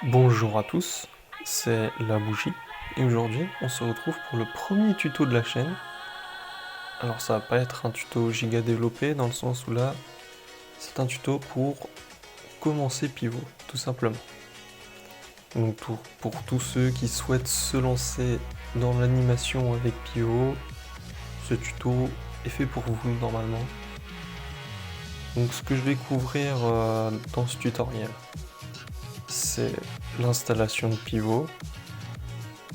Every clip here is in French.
Bonjour à tous, c'est La Bougie et aujourd'hui on se retrouve pour le premier tuto de la chaîne. Alors ça va pas être un tuto giga développé dans le sens où là c'est un tuto pour commencer Pivot tout simplement. Donc pour tous ceux qui souhaitent se lancer dans l'animation avec Pivot, ce tuto est fait pour vous normalement. Donc ce que je vais couvrir dans ce tutoriel, c'est l'installation de Pivot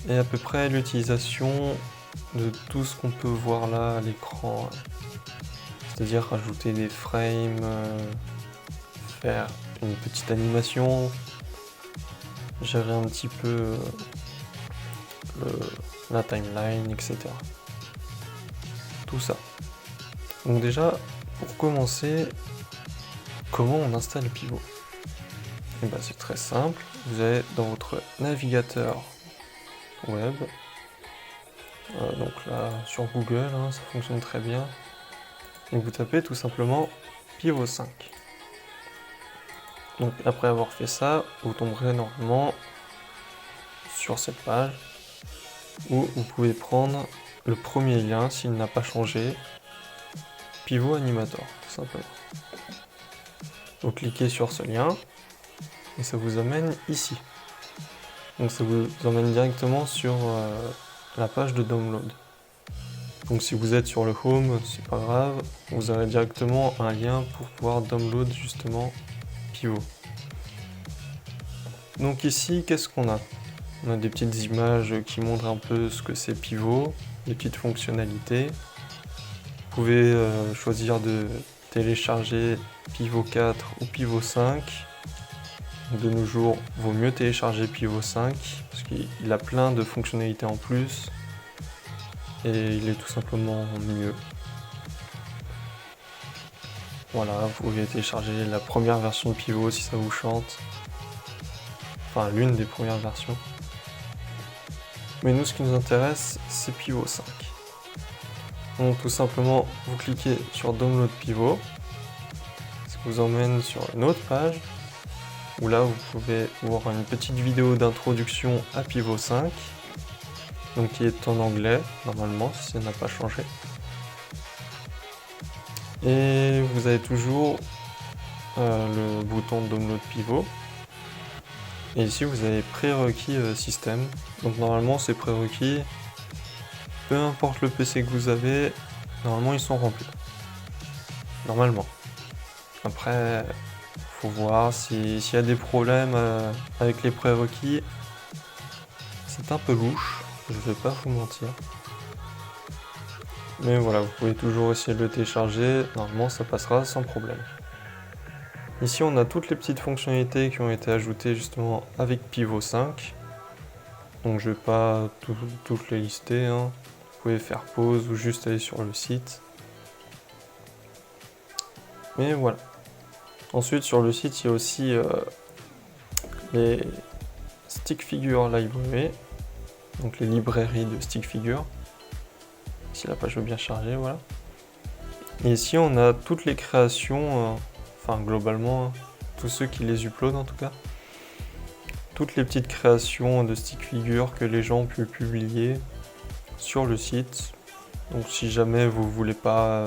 et à peu près l'utilisation de tout ce qu'on peut voir là à l'écran, c'est-à-dire rajouter des frames, faire une petite animation, gérer un petit peu la timeline, etc. Tout ça. Donc déjà, pour commencer, comment on installe Pivot? Et ben c'est très simple, vous allez dans votre navigateur web, donc là sur Google, ça fonctionne très bien, et vous tapez tout simplement Pivot 5. Donc après avoir fait ça, vous tomberez normalement sur cette page où vous pouvez prendre le premier lien s'il n'a pas changé, Pivot Animator tout simplement. Vous cliquez sur ce lien et ça vous amène ici. Donc ça vous emmène directement sur la page de download. Donc si vous êtes sur le home, c'est pas grave, vous aurez directement un lien pour pouvoir download justement Pivot. Donc ici, qu'est-ce qu'on a? On a des petites images qui montrent un peu ce que c'est Pivot, des petites fonctionnalités. Vous pouvez choisir de télécharger Pivot 4 ou Pivot 5. De nos jours, il vaut mieux télécharger Pivot 5 parce qu'il a plein de fonctionnalités en plus et il est tout simplement mieux. Voilà, vous pouvez télécharger la première version de Pivot si ça vous chante. Enfin, l'une des premières versions. Mais nous, ce qui nous intéresse, c'est Pivot 5. Donc tout simplement, vous cliquez sur Download Pivot. Ça vous emmène sur une autre page où là vous pouvez voir une petite vidéo d'introduction à Pivot 5, donc qui est en anglais normalement si ça n'a pas changé. Et vous avez toujours le bouton Download Pivot. Et ici vous avez prérequis système. Donc normalement ces prérequis, peu importe le PC que vous avez, normalement ils sont remplis. Normalement. Après, faut voir s'il y a des problèmes avec les prérequis. C'est un peu louche, je vais pas vous mentir. Mais voilà, vous pouvez toujours essayer de le télécharger, normalement ça passera sans problème. Ici on a toutes les petites fonctionnalités qui ont été ajoutées justement avec Pivot 5. Donc je vais pas toutes les lister, Vous pouvez faire pause ou juste aller sur le site. Mais voilà. Ensuite sur le site il y a aussi les stick figure library, donc les librairies de stick figure. Si la page veut bien charger, voilà. Et ici on a toutes les créations, enfin globalement, tous ceux qui les uploadent en tout cas. Toutes les petites créations de stick figure que les gens ont pu publier sur le site. Donc si jamais vous voulez pas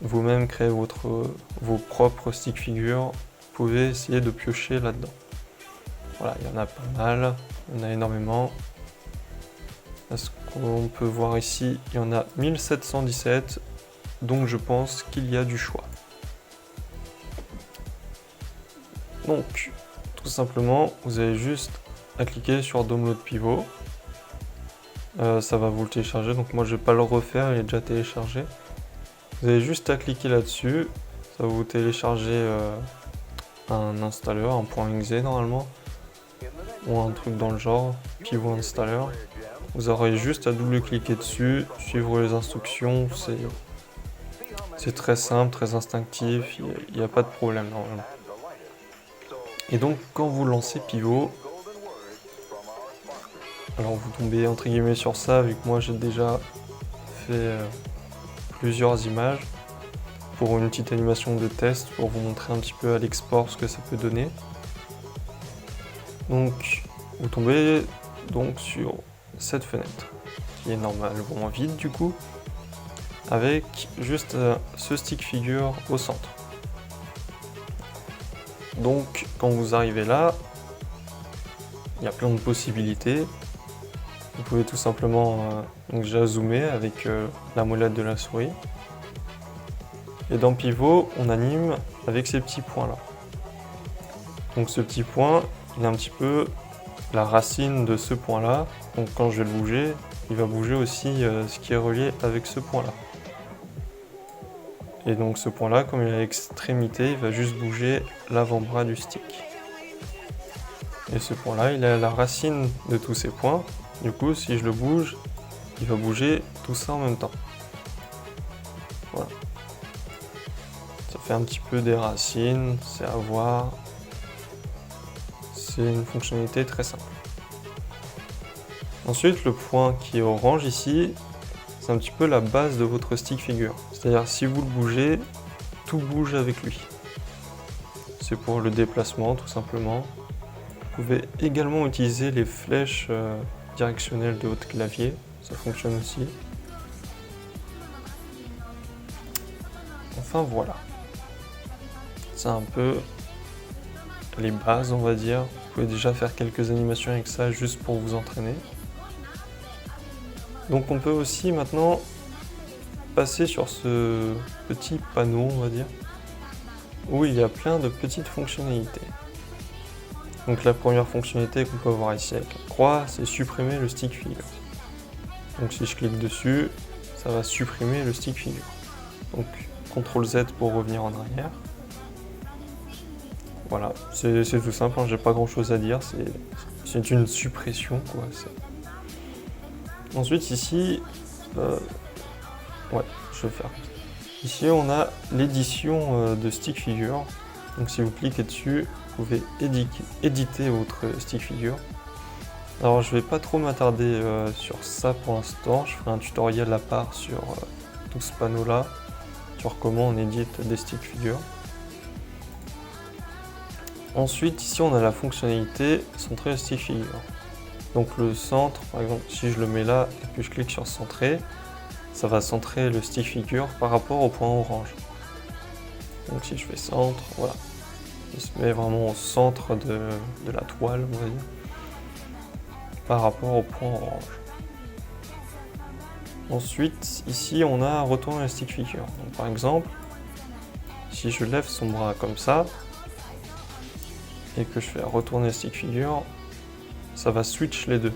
vous-même créer vos propres stick figures, vous pouvez essayer de piocher là-dedans. Voilà, il y en a pas mal, il y en a énormément. Ce qu'on peut voir ici, il y en a 1717, donc je pense qu'il y a du choix. Donc, tout simplement, vous avez juste à cliquer sur Download Pivot. Ça va vous le télécharger, donc moi je vais pas le refaire, il est déjà téléchargé. Vous avez juste à cliquer là-dessus, ça va vous télécharger un installeur, un .exe normalement, ou un truc dans le genre, Pivot Installer. Vous aurez juste à double-cliquer dessus, suivre les instructions, c'est très simple, très instinctif, il n'y a pas de problème normalement. Et donc quand vous lancez Pivot, alors vous tombez entre guillemets sur ça, vu que moi j'ai déjà fait plusieurs images pour une petite animation de test pour vous montrer un petit peu à l'export ce que ça peut donner. Donc vous tombez donc sur cette fenêtre qui est normalement vide du coup, avec juste ce stick figure au centre. Donc quand vous arrivez là, il y a plein de possibilités. Vous pouvez tout simplement donc déjà zoomer avec la molette de la souris. Et dans pivot, on anime avec ces petits points là. Donc ce petit point, il est un petit peu la racine de ce point là. Donc quand je vais le bouger, il va bouger aussi ce qui est relié avec ce point là. Et donc ce point là, comme il est à l'extrémité, il va juste bouger l'avant-bras du stick. Et ce point là, il est à la racine de tous ces points. Du coup, si je le bouge, il va bouger tout ça en même temps. Voilà. Ça fait un petit peu des racines, c'est à voir. C'est une fonctionnalité très simple. Ensuite, le point qui est orange ici, c'est un petit peu la base de votre stick figure. C'est-à-dire si vous le bougez, tout bouge avec lui. C'est pour le déplacement tout simplement. Vous pouvez également utiliser les flèches directionnelles de votre clavier, ça fonctionne aussi. Enfin voilà. C'est un peu les bases on va dire. Vous pouvez déjà faire quelques animations avec ça juste pour vous entraîner. Donc on peut aussi maintenant passer sur ce petit panneau on va dire, où il y a plein de petites fonctionnalités. Donc la première fonctionnalité qu'on peut voir ici avec la croix, c'est supprimer le stick figure. Donc si je clique dessus, ça va supprimer le stick figure. Donc CTRL Z pour revenir en arrière. Voilà, c'est tout simple, hein, j'ai pas grand chose à dire, c'est une suppression quoi. Ensuite ici, ouais, je vais faire. Ici on a l'édition de stick figure. Donc si vous cliquez dessus, vous pouvez éditer votre stick figure. Alors je vais pas trop m'attarder sur ça pour l'instant, je ferai un tutoriel à part sur tout ce panneau là, sur comment on édite des stick figures. Ensuite ici on a la fonctionnalité centrer le stick figure. Donc le centre, par exemple si je le mets là et puis je clique sur centrer, ça va centrer le stick figure par rapport au point orange. Donc si je fais centre, voilà. Il se met vraiment au centre de la toile, on va dire, par rapport au point orange. Ensuite, ici, on a retourner le stick figure. Donc, par exemple, si je lève son bras comme ça, et que je fais retourner le stick figure, ça va switch les deux.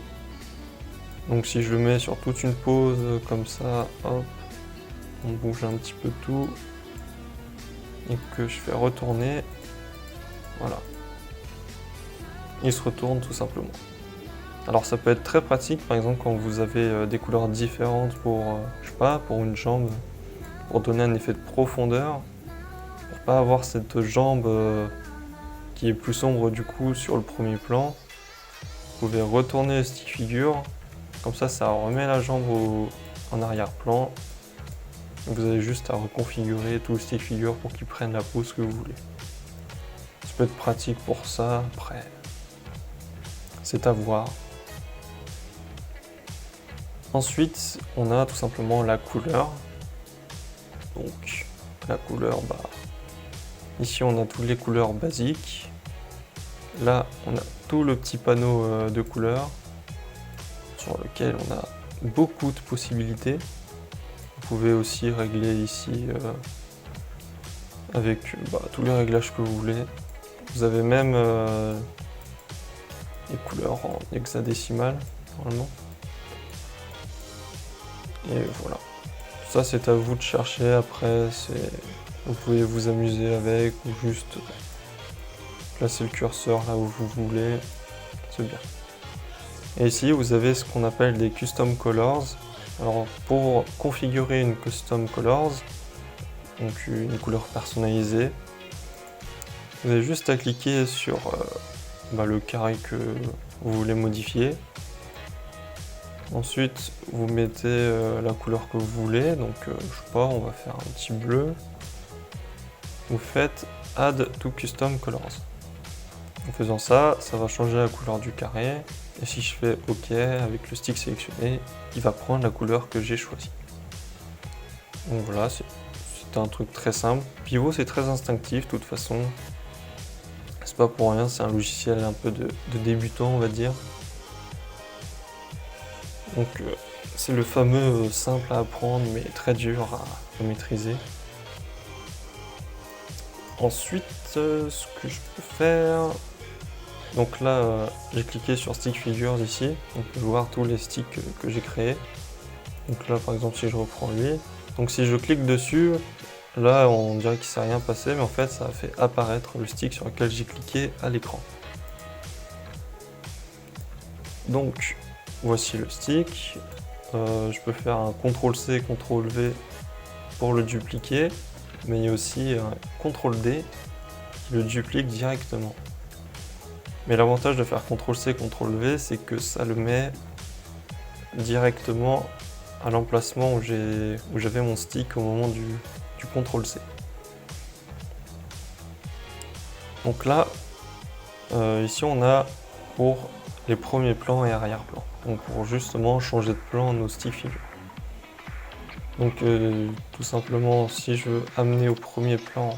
Donc si je le mets sur toute une pose, comme ça, hop, on bouge un petit peu tout, et que je fais retourner, voilà. Il se retourne tout simplement. Alors ça peut être très pratique par exemple quand vous avez des couleurs différentes pour, je sais pas, pour une jambe, pour donner un effet de profondeur, pour pas avoir cette jambe qui est plus sombre du coup sur le premier plan. Vous pouvez retourner le stick figure, comme ça remet la jambe en arrière-plan. Vous avez juste à reconfigurer tout le stick figure pour qu'il prenne la pose que vous voulez. Ça peut être pratique pour ça, après, c'est à voir. Ensuite, on a tout simplement la couleur. Donc, la couleur, ici on a toutes les couleurs basiques. Là, on a tout le petit panneau de couleurs sur lequel on a beaucoup de possibilités. Vous pouvez aussi régler ici avec tous les réglages que vous voulez. Vous avez même les couleurs en hexadécimal normalement. Et voilà. Ça c'est à vous de chercher après. Vous pouvez vous amuser avec ou juste placer le curseur là où vous voulez. C'est bien. Et ici vous avez ce qu'on appelle des custom colors. Alors pour configurer une custom colors, donc une couleur personnalisée, vous avez juste à cliquer sur le carré que vous voulez modifier. Ensuite vous mettez la couleur que vous voulez, donc je sais pas, on va faire un petit bleu. Vous faites Add to Custom Colors. En faisant ça, ça va changer la couleur du carré. Et si je fais OK avec le stick sélectionné, il va prendre la couleur que j'ai choisie. Donc voilà, c'est un truc très simple. Pivot, c'est très instinctif de toute façon. C'est pas pour rien, c'est un logiciel un peu de débutant, on va dire. Donc c'est le fameux simple à apprendre mais très dur à maîtriser. Ensuite, ce que je peux faire... Donc là, j'ai cliqué sur Stick Figures ici. On peut voir tous les sticks que j'ai créés. Donc là, par exemple, si je reprends lui. Donc si je clique dessus, là, on dirait qu'il ne s'est rien passé, mais en fait, ça a fait apparaître le stick sur lequel j'ai cliqué à l'écran. Donc, voici le stick. Je peux faire un CTRL-C, CTRL-V pour le dupliquer, mais il y a aussi un CTRL-D qui le duplique directement. Mais l'avantage de faire CTRL-C, CTRL-V, c'est que ça le met directement à l'emplacement où j'avais mon stick au moment du CTRL-C. Donc là, ici on a pour les premiers plans et arrière-plans. Donc pour justement changer de plan nos stick figures. Donc tout simplement, si je veux amener au premier plan,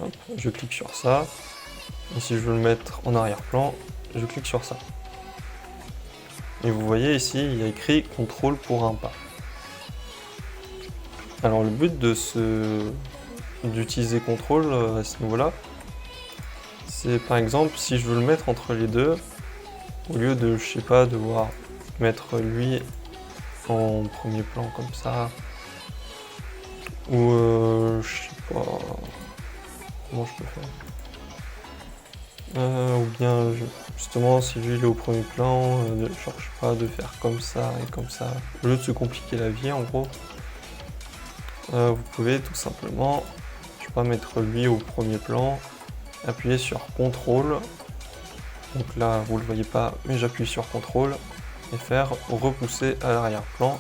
hop, je clique sur ça. Et si je veux le mettre en arrière-plan, je clique sur ça. Et vous voyez ici, il y a écrit contrôle pour un pas. Alors le but d'utiliser contrôle à ce niveau-là, c'est par exemple si je veux le mettre entre les deux, au lieu de, je sais pas, devoir mettre lui en premier plan comme ça, ou je sais pas, comment je peux faire, ou bien justement si lui il est au premier plan, je cherche pas de faire comme ça et comme ça, au lieu de se compliquer la vie en gros. Vous pouvez tout simplement, je sais pas, mettre lui au premier plan, appuyer sur CTRL, donc là vous le voyez pas, mais j'appuie sur CTRL et faire repousser à l'arrière-plan,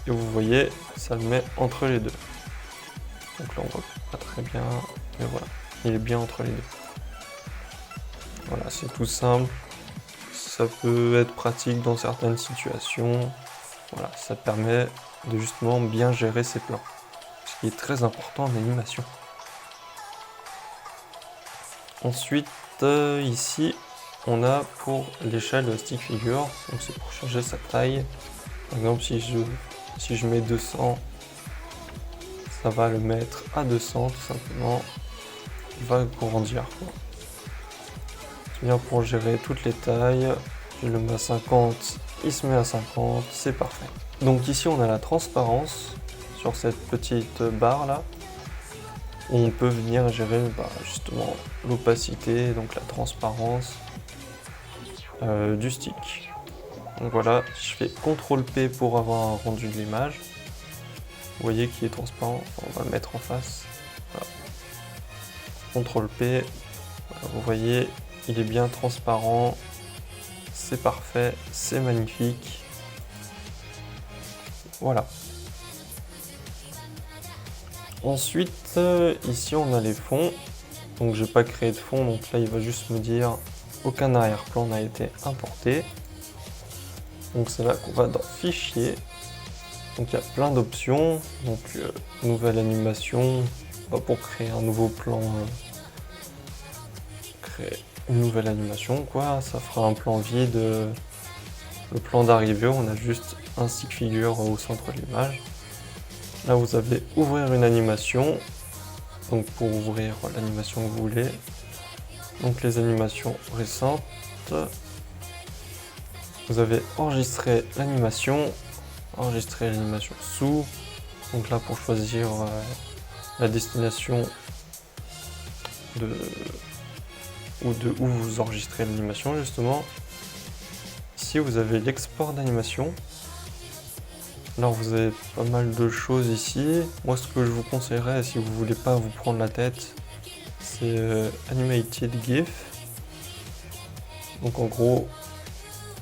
et vous voyez, ça le met entre les deux. Donc là on voit pas très bien, mais voilà, il est bien entre les deux. Voilà, c'est tout simple, ça peut être pratique dans certaines situations, voilà, ça permet de justement bien gérer ses plans, ce qui est très important en animation. Ensuite, ici, on a pour l'échelle de stick figure, donc c'est pour changer sa taille. Par exemple, si je mets 200, ça va le mettre à 200 tout simplement, il va grandir. C'est bien pour gérer toutes les tailles. Je le mets à 50, il se met à 50, c'est parfait. Donc ici on a la transparence sur cette petite barre là. On peut venir gérer justement l'opacité, donc la transparence du stick. Donc voilà, je fais CTRL P pour avoir un rendu de l'image. Vous voyez qu'il est transparent, on va le mettre en face. Voilà. CTRL P, voilà, vous voyez, il est bien transparent, c'est parfait, c'est magnifique. Voilà. Ensuite, ici on a les fonds. Donc j'ai pas créé de fond, donc là il va juste me dire aucun arrière-plan n'a été importé. Donc c'est là qu'on va dans Fichier. Donc il y a plein d'options. Donc nouvelle animation, pour créer un nouveau plan, créer une nouvelle animation quoi. Ça fera un plan vide. Le plan d'arrivée, on a juste un stick figure au centre de l'image. Là vous avez ouvrir une animation. Donc pour ouvrir l'animation que vous voulez. Donc les animations récentes. Vous avez enregistré l'animation sous. Donc là pour choisir la destination où vous enregistrez l'animation justement. Ici vous avez l'export d'animation. Alors vous avez pas mal de choses ici. Moi ce que je vous conseillerais si vous voulez pas vous prendre la tête, c'est Animated GIF. Donc en gros,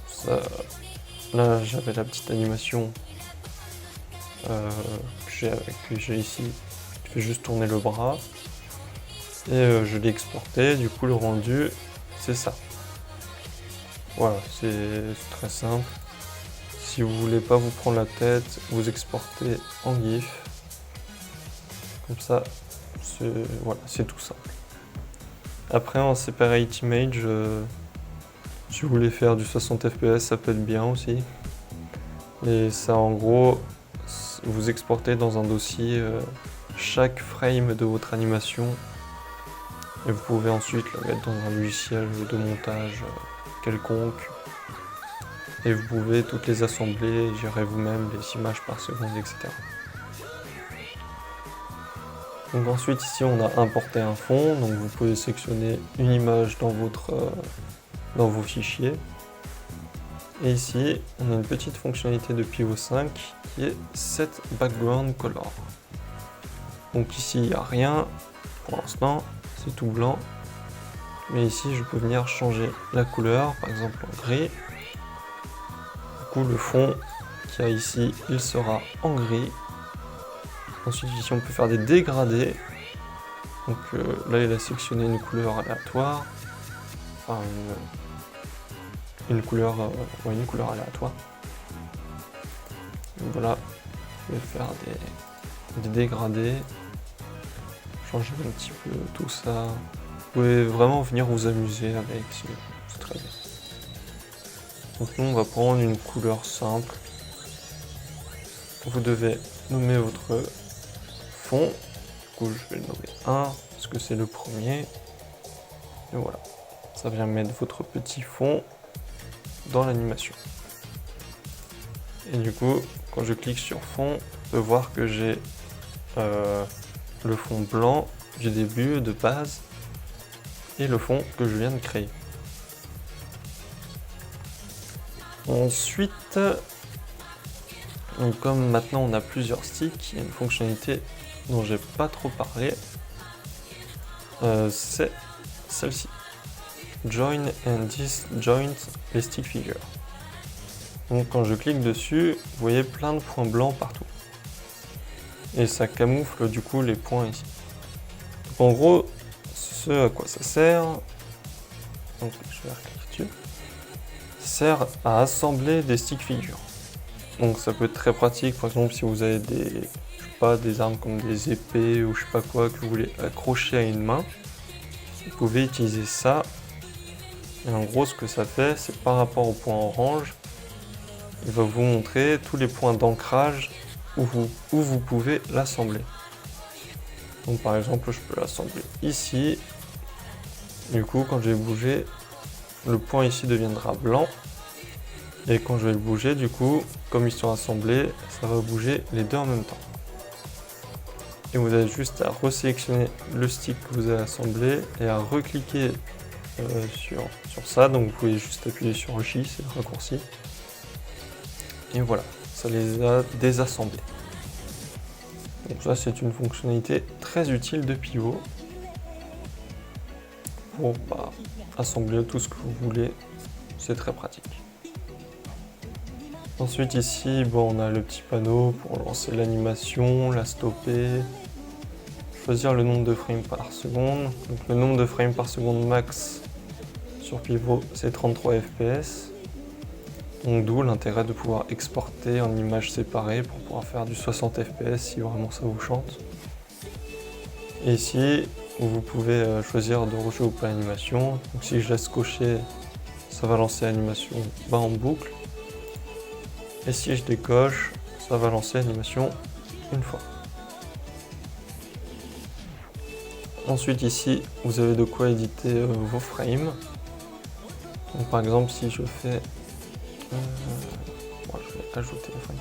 ça, là j'avais la petite animation que j'ai ici, qui fait juste tourner le bras. Et je l'ai exporté, du coup le rendu c'est ça. Voilà, c'est très simple. Si vous voulez pas vous prendre la tête, vous exportez en GIF. Comme ça, voilà, c'est tout simple. Après en separate image, si vous voulez faire du 60 fps, ça peut être bien aussi. Et ça en gros, vous exportez dans un dossier chaque frame de votre animation. Et vous pouvez ensuite la mettre dans un logiciel de montage quelconque. Et vous pouvez toutes les assembler et gérer vous-même les images par seconde, etc. Donc ensuite ici on a importé un fond, donc vous pouvez sélectionner une image dans vos fichiers. Et ici on a une petite fonctionnalité de Pivot 5 qui est Set Background Color. Donc ici il n'y a rien pour l'instant, c'est tout blanc. Mais ici je peux venir changer la couleur, par exemple en gris. Du coup le fond qu'il y a ici, il sera en gris. Ensuite ici on peut faire des dégradés. Donc là il a sélectionné une couleur aléatoire. Enfin une couleur aléatoire. Donc voilà, je vais faire des dégradés. Changer un petit peu tout ça. Vous pouvez vraiment venir vous amuser avec, c'est très bien. Donc nous on va prendre une couleur simple. Vous devez nommer votre fond. Du coup je vais le nommer 1 parce que c'est le premier. Et voilà, ça vient mettre votre petit fond dans l'animation. Et du coup quand je clique sur fond, on peut voir que j'ai le fond blanc du début de base et le fond que je viens de créer. Ensuite, donc comme maintenant on a plusieurs sticks, il y a une fonctionnalité dont j'ai pas trop parlé, c'est celle-ci. Join and disjoint les stick figures. Donc quand je clique dessus, vous voyez plein de points blancs partout. Et ça camoufle du coup les points ici. Donc en gros, ce à quoi ça sert, donc je vais recliquer dessus, sert à assembler des stick figures. Donc ça peut être très pratique, par exemple si vous avez des armes comme des épées ou je sais pas quoi que vous voulez accrocher à une main, vous pouvez utiliser ça. Et en gros ce que ça fait, c'est par rapport au point orange, il va vous montrer tous les points d'ancrage où vous pouvez l'assembler. Donc par exemple je peux l'assembler ici. Du coup quand je vais bouger, le point ici deviendra blanc. Et quand je vais le bouger, du coup, comme ils sont assemblés, ça va bouger les deux en même temps. Et vous avez juste à resélectionner le stick que vous avez assemblé et à recliquer sur ça. Donc vous pouvez juste appuyer sur J, c'est le raccourci. Et voilà, ça les a désassemblés. Donc ça c'est une fonctionnalité très utile de Pivot pour assembler tout ce que vous voulez, c'est très pratique. Ensuite ici, on a le petit panneau pour lancer l'animation, la stopper, choisir le nombre de frames par seconde. Donc le nombre de frames par seconde max sur Pivot c'est 33 fps. Donc d'où l'intérêt de pouvoir exporter en images séparées pour pouvoir faire du 60 fps si vraiment ça vous chante. Et ici, vous pouvez choisir de rejouer ou pas l'animation. Donc si je laisse cocher, ça va lancer l'animation en boucle. Et si je décoche, ça va lancer l'animation une fois. Ensuite ici, vous avez de quoi éditer vos frames. Donc par exemple, si je fais... je vais ajouter les frames.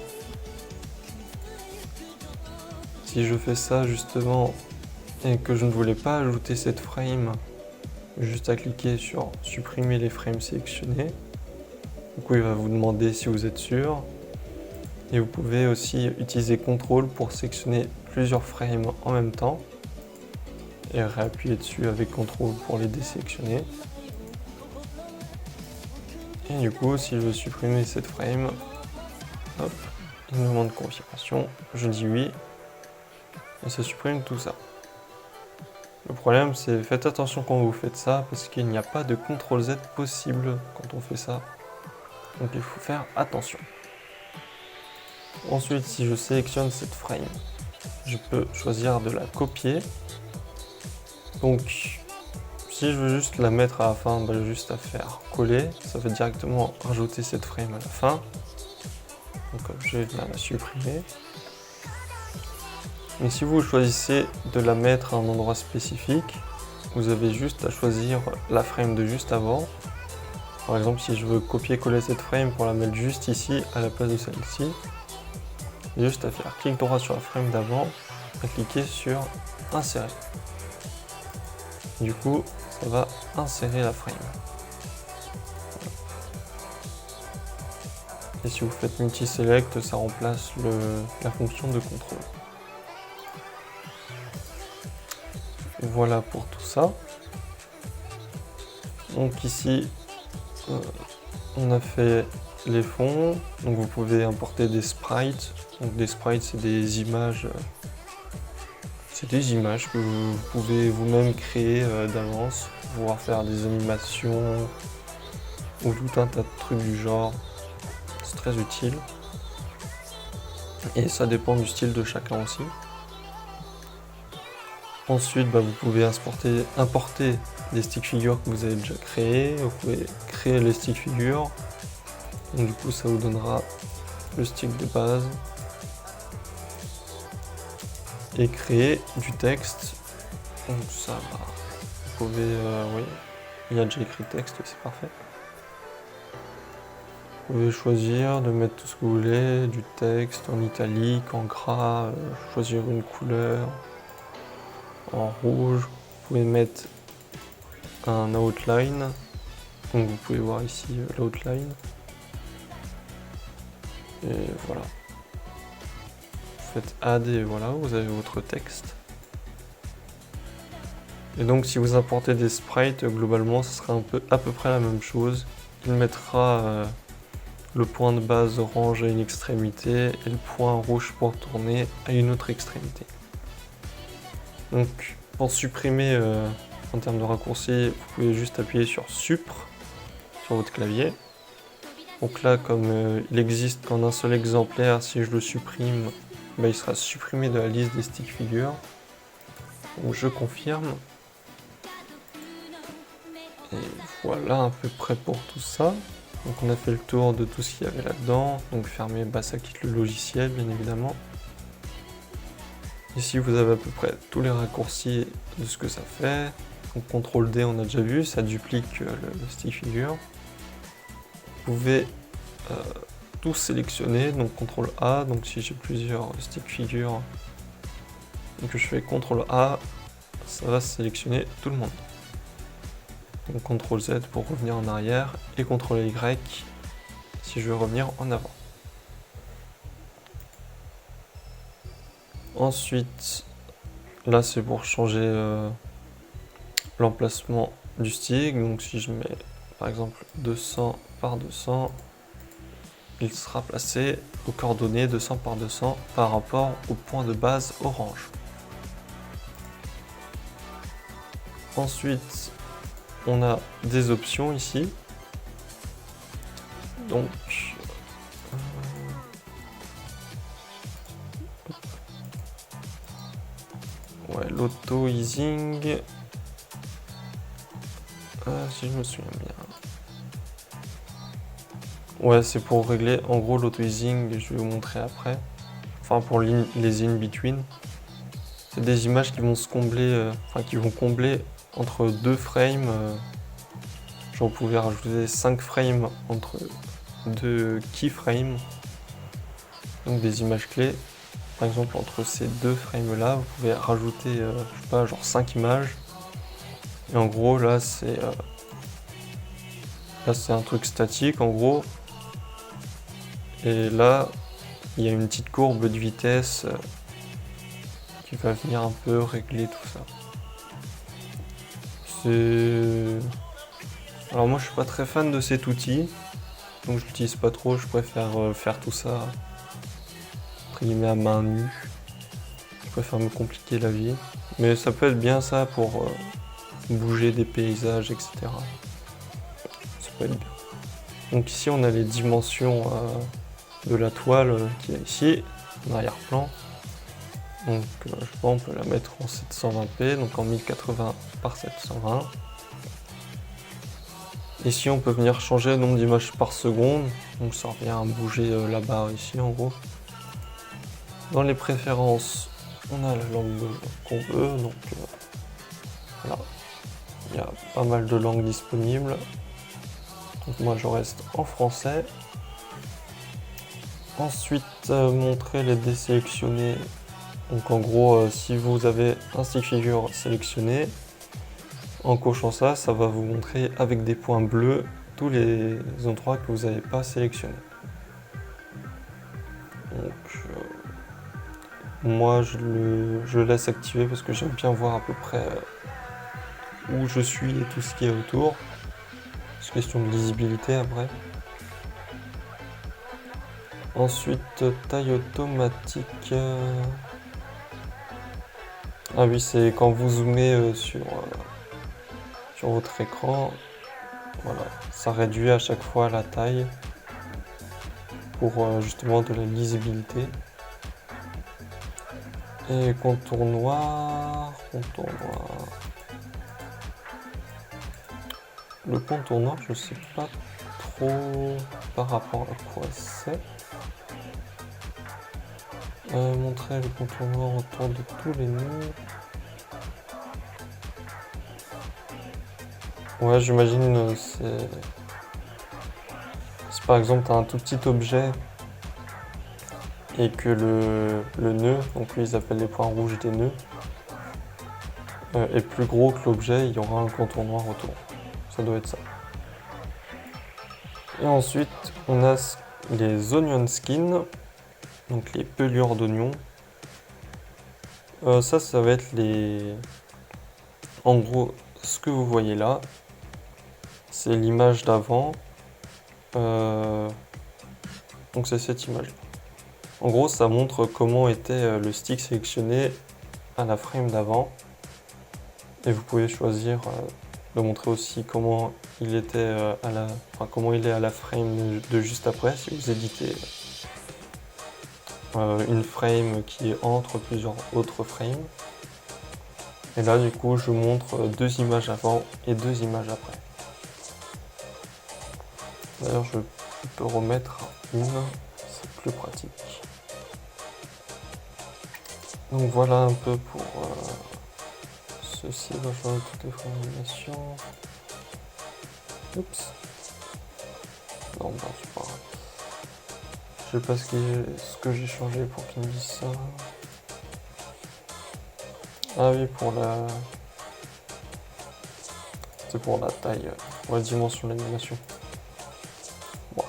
Si je fais ça justement et que je ne voulais pas ajouter cette frame, juste à cliquer sur supprimer les frames sélectionnés. Du coup, il va vous demander si vous êtes sûr. Et vous pouvez aussi utiliser CTRL pour sélectionner plusieurs frames en même temps. Et réappuyer dessus avec CTRL pour les désélectionner. Et du coup, si je veux supprimer cette frame, hop, il me demande confirmation. Je dis oui. Et ça supprime tout ça. Le problème, c'est faites attention quand vous faites ça, parce qu'il n'y a pas de CTRL Z possible quand on fait ça. Donc il faut faire attention. Ensuite, si je sélectionne cette frame, je peux choisir de la copier. Donc, si je veux juste la mettre à la fin, j'ai juste à faire coller. Ça va directement rajouter cette frame à la fin. Donc je vais la supprimer. Mais si vous choisissez de la mettre à un endroit spécifique, vous avez juste à choisir la frame de juste avant. Par exemple, si je veux copier-coller cette frame pour la mettre juste ici à la place de celle-ci, j'ai juste à faire clic droit sur la frame d'avant et cliquer sur insérer. Du coup, ça va insérer la frame. Et si vous faites multi-select, ça remplace la fonction de contrôle. Voilà pour tout ça. Donc ici, on a fait les fonds. Donc vous pouvez importer des sprites. Donc des sprites, c'est des images. C'est des images que vous pouvez vous-même créer d'avance, pouvoir faire des animations ou tout un tas de trucs du genre. C'est très utile. Et ça dépend du style de chacun aussi. Ensuite, vous pouvez importer des stick figures que vous avez déjà créés. Vous pouvez créer les stick figures. Donc, du coup, ça vous donnera le stick de base. Et créer du texte. Donc ça, vous pouvez... oui, il y a déjà écrit texte, c'est parfait. Vous pouvez choisir de mettre tout ce que vous voulez, du texte en italique, en gras, choisir une couleur. En rouge, vous pouvez mettre un outline, donc vous pouvez voir ici l'outline, et voilà. Vous faites add et voilà, vous avez votre texte. Et donc si vous importez des sprites, globalement ce sera à peu près la même chose. Il mettra le point de base orange à une extrémité et le point rouge pour tourner à une autre extrémité. Donc pour supprimer en termes de raccourci, vous pouvez juste appuyer sur Supr sur votre clavier. Donc là, comme il existe qu'en un seul exemplaire, si je le supprime, il sera supprimé de la liste des stick figures. Donc je confirme. Et voilà à peu près pour tout ça. Donc on a fait le tour de tout ce qu'il y avait là-dedans. Donc fermer, ça quitte le logiciel bien évidemment. Ici vous avez à peu près tous les raccourcis de ce que ça fait. Donc CTRL D on a déjà vu, ça duplique le stick figure. Vous pouvez tout sélectionner, donc CTRL A, donc si j'ai plusieurs stick figures et que je fais CTRL A, ça va sélectionner tout le monde. Donc CTRL Z pour revenir en arrière et CTRL Y si je veux revenir en avant. Ensuite, là c'est pour changer l'emplacement du stick. Donc si je mets par exemple 200 par 200, il sera placé aux coordonnées 200 par 200 par rapport au point de base orange. Ensuite, on a des options ici. Donc, l'auto-easing, si je me souviens bien. Ouais, c'est pour régler en gros l'auto-easing, je vais vous montrer après. Enfin, pour les in-between. C'est des images qui vont se combler, qui vont combler entre deux frames. Genre, vous pouvez rajouter 5 frames entre deux keyframes. Donc des images clés. Par exemple, entre ces deux frames là, vous pouvez rajouter, je sais pas, genre 5 images. Et en gros, là, c'est un truc statique, en gros. Et là, il y a une petite courbe de vitesse qui va venir un peu régler tout ça. Alors moi, je suis pas très fan de cet outil, donc je l'utilise pas trop. Je préfère faire tout ça entre guillemets à main nue. Je préfère me compliquer la vie. Mais ça peut être bien ça pour bouger des paysages, etc. Ça peut être bien. Donc ici on a les dimensions de la toile qu'il y a ici, en arrière-plan. Donc je sais pas, on peut la mettre en 720p, donc en 1080 par 720. Ici on peut venir changer le nombre d'images par seconde, donc ça revient à bouger la barre ici en gros. Dans les préférences, on a la langue qu'on veut, donc voilà. Il y a pas mal de langues disponibles. Donc moi je reste en français. Ensuite, montrer les désélectionnés. Donc en gros, si vous avez un stick figure sélectionné, en cochant ça, ça va vous montrer avec des points bleus tous les endroits que vous n'avez pas sélectionnés. Donc moi je laisse activer parce que j'aime bien voir à peu près où je suis et tout ce qui est autour. C'est question de lisibilité après. Ensuite, taille automatique. Ah oui, c'est quand vous zoomez sur votre écran. Voilà, ça réduit à chaque fois la taille pour justement de la lisibilité. Et contour noir. Le contour noir, je sais pas trop par rapport à quoi c'est. Montrer le contour noir autour de tous les nœuds. Ouais, j'imagine c'est par exemple tu as un tout petit objet et que le nœud, donc lui ils appellent les points rouges des nœuds, est plus gros que l'objet, il y aura un contour noir autour. Ça doit être ça. Et ensuite, on a les onion skins, donc les pelures d'oignon. Ça va être les... En gros, ce que vous voyez là, c'est l'image d'avant. Donc c'est cette image. En gros, ça montre comment était le stick sélectionné à la frame d'avant. Et vous pouvez choisir de montrer aussi comment il était comment il est à la frame de juste après, si vous éditez une frame qui est entre plusieurs autres frames. Et là, du coup, je montre deux images avant et deux images après. D'ailleurs, je peux remettre une, c'est plus pratique. Donc voilà un peu pour ceci. Va changer toutes les formulations. Oups. Non, bah, c'est pas grave. Je sais pas ce que j'ai changé pour qu'il me dise ça. Ah oui, c'est pour la taille, pour la dimension de l'animation. Bon.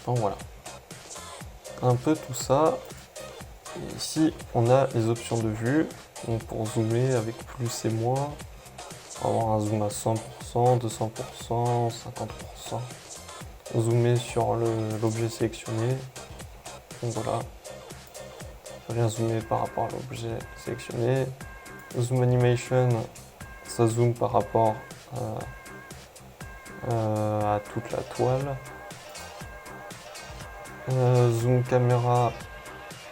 Donc voilà. Un peu tout ça. Et ici, on a les options de vue. Donc pour zoomer avec plus et moins. Avoir un zoom à 100%, 200%, 50%. Zoomer sur l'objet sélectionné. Donc voilà. Ça vient zoomer par rapport à l'objet sélectionné. Zoom animation, ça zoome par rapport à toute la toile. Zoom caméra.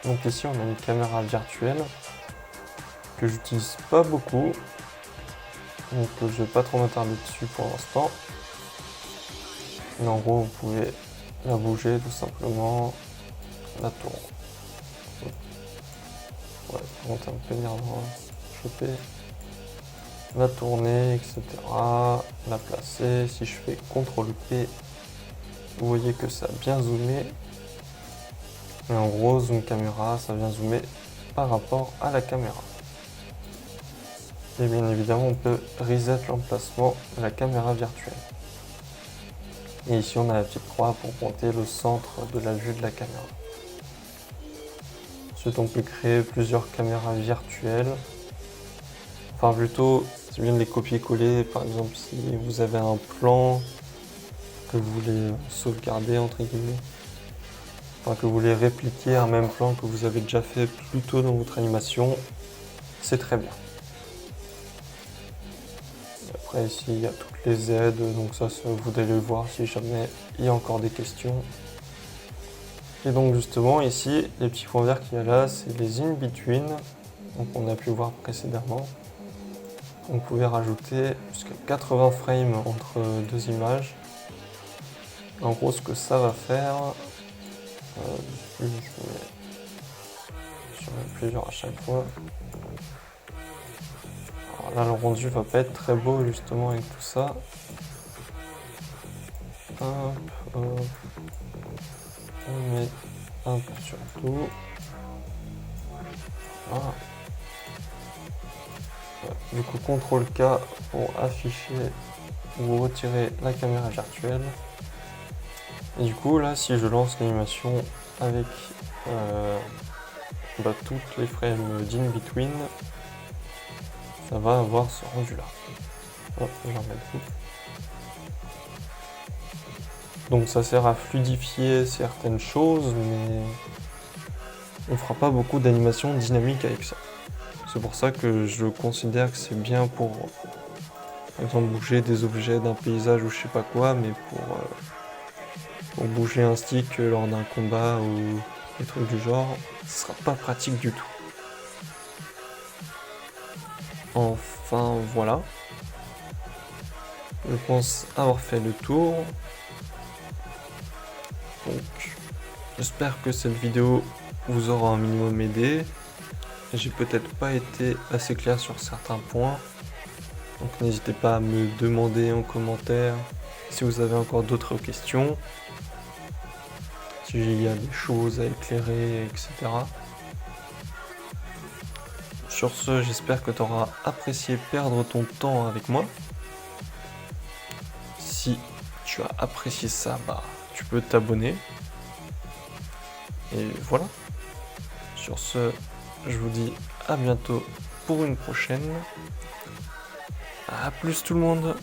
Donc ici on a une caméra virtuelle que j'utilise pas beaucoup. Donc je vais pas trop m'attarder dessus pour l'instant. Mais en gros vous pouvez la bouger tout simplement, la tourner. Ouais, c'est un peu énervant à choper. La tourner, etc. La placer. Si je fais CTRL P, vous voyez que ça a bien zoomé. Et en gros, zoom caméra, ça vient zoomer par rapport à la caméra. Et bien évidemment, on peut reset l'emplacement de la caméra virtuelle. Et ici, on a la petite croix pour monter le centre de la vue de la caméra. Ensuite, on peut créer plusieurs caméras virtuelles. Enfin, plutôt, c'est bien de les copier-coller. Par exemple, si vous avez un plan que vous voulez sauvegarder, entre guillemets. Enfin, que vous voulez répliquer un même plan que vous avez déjà fait plus tôt dans votre animation. c'est très bien. Et après ici il y a toutes les aides, donc ça vous allez le voir si jamais il y a encore des questions. Et donc justement ici, les petits points verts qu'il y a là, c'est les in-between, donc on a pu voir précédemment. On pouvait rajouter jusqu'à 80 frames entre deux images. En gros, ce que ça va faire, plus je mets plusieurs à chaque fois. Alors là, le rendu va pas être très beau justement avec tout ça. Hop, hop. On met un peu sur tout. Voilà. Du coup, CTRL K pour afficher ou retirer la caméra virtuelle. Et du coup, là, si je lance l'animation avec toutes les frames d'in-between, ça va avoir ce rendu là. Hop, je vais remettre tout. Donc ça sert à fluidifier certaines choses, mais on fera pas beaucoup d'animation dynamique avec ça. C'est pour ça que je considère que c'est bien pour, par exemple, bouger des objets d'un paysage ou je sais pas quoi, mais pour bouger un stick lors d'un combat ou des trucs du genre, ce sera pas pratique du tout. Enfin voilà. Je pense avoir fait le tour. Donc j'espère que cette vidéo vous aura un minimum aidé. J'ai peut-être pas été assez clair sur certains points. Donc n'hésitez pas à me demander en commentaire si vous avez encore d'autres questions. S'il y a des choses à éclairer, etc. Sur ce, j'espère que tu auras apprécié perdre ton temps avec moi. Si tu as apprécié ça, tu peux t'abonner. Et voilà. Sur ce, je vous dis à bientôt pour une prochaine. À plus tout le monde.